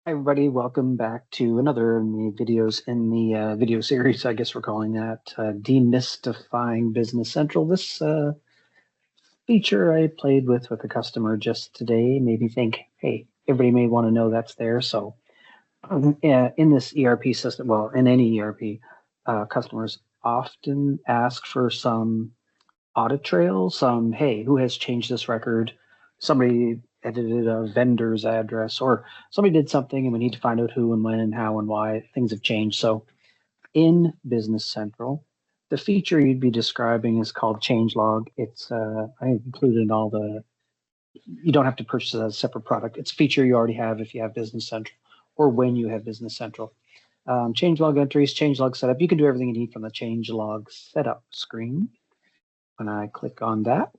Hi everybody, welcome back to another of the videos in the video series. I guess we're calling that Demystifying Business Central. This feature I played with a customer just today made me think, hey, everybody may want to know that's there. So in this ERP system, well, in any ERP, customers often ask for some audit trail, some, hey, who has changed this record? Somebody edited a vendor's address, or somebody did something and we need to find out who and when and how and why things have changed. So in Business Central, the feature you'd be describing is called changelog. It's I included all the, you don't have to purchase it as a separate product. It's a feature you already have if you have Business Central or when you have Business Central. Changelog entries, changelog setup. You can do everything you need from the changelog setup screen. When I click on that,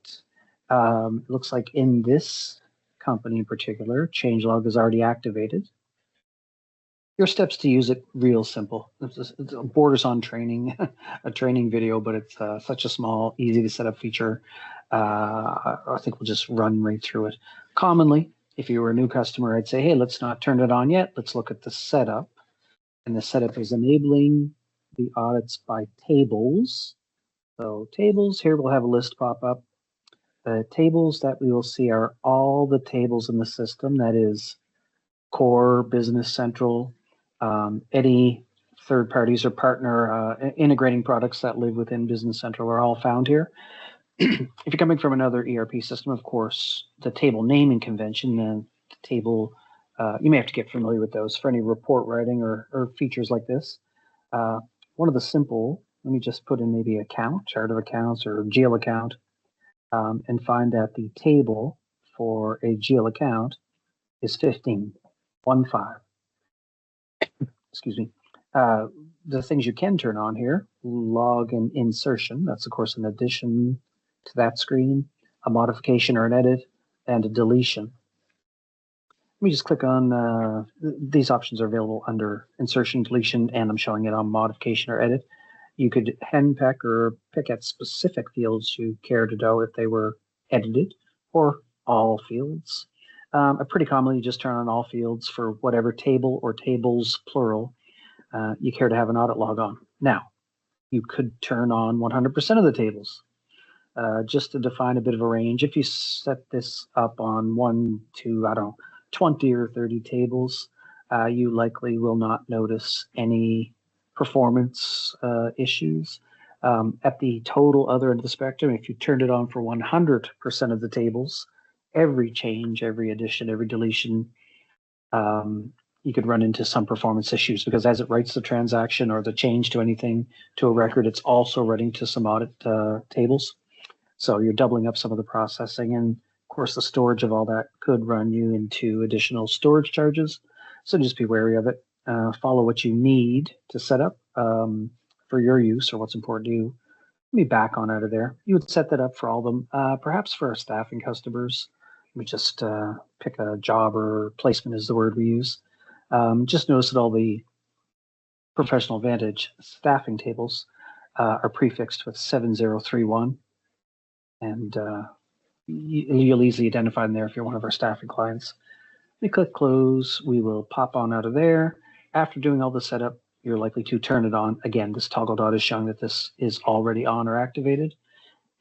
it looks like in this company in particular, changelog is already activated. Your steps to use it, real simple. It's borders on training, a training video, but it's such a small, easy to set up feature. I think we'll just run right through it. Commonly, if you were a new customer, I'd say, hey, let's not turn it on yet. Let's look at the setup. And the setup is enabling the audits by tables. So tables, here we'll have a list pop up. The tables that we will see are all the tables in the system. That is core, Business Central, any third parties or partner integrating products that live within Business Central are all found here. If you're coming from another ERP system, of course, the table naming convention, the table, you may have to get familiar with those for any report writing or features like this. One of the simple, let me just put in maybe account, chart of accounts or GL account, and find that the table for a GL account is 15, 1-5. Excuse me. The things you can turn on here, log and insertion. That's, of course, an addition to that screen, a modification or an edit, and a deletion. Let me just click on, these options are available under insertion, deletion, and I'm showing it on modification or edit. You could henpeck or pick at specific fields you care to know if they were edited, or all fields. Pretty commonly, you just turn on all fields for whatever table or tables, plural, you care to have an audit log on. Now, you could turn on 100% of the tables, just to define a bit of a range. If you set this up on 1 to, I don't know, 20 or 30 tables, you likely will not notice any performance issues. At the total other end of the spectrum, if you turned it on for 100% of the tables, every change, every addition, every deletion, you could run into some performance issues because as it writes the transaction or the change to anything to a record, it's also writing to some audit tables. So you're doubling up some of the processing, and of course the storage of all that could run you into additional storage charges. So just be wary of it. Follow what you need to set up for your use or what's important to you. Let me back on out of there. You would set that up for all of them, perhaps for our staffing customers. Let me just pick a job or placement is the word we use. Just notice that all the Professional Advantage staffing tables are prefixed with 7031. And you'll easily identify them there if you're one of our staffing clients. We click close, we will pop on out of there. After doing all the setup, you're likely to turn it on. Again, this toggle dot is showing that this is already on or activated.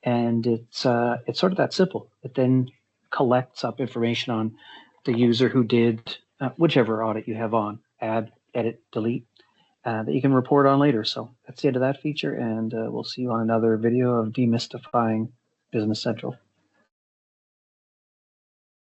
And it's sort of that simple. It then collects up information on the user who did whichever audit you have on, add, edit, delete, that you can report on later. So that's the end of that feature, and we'll see you on another video of Demystifying Business Central.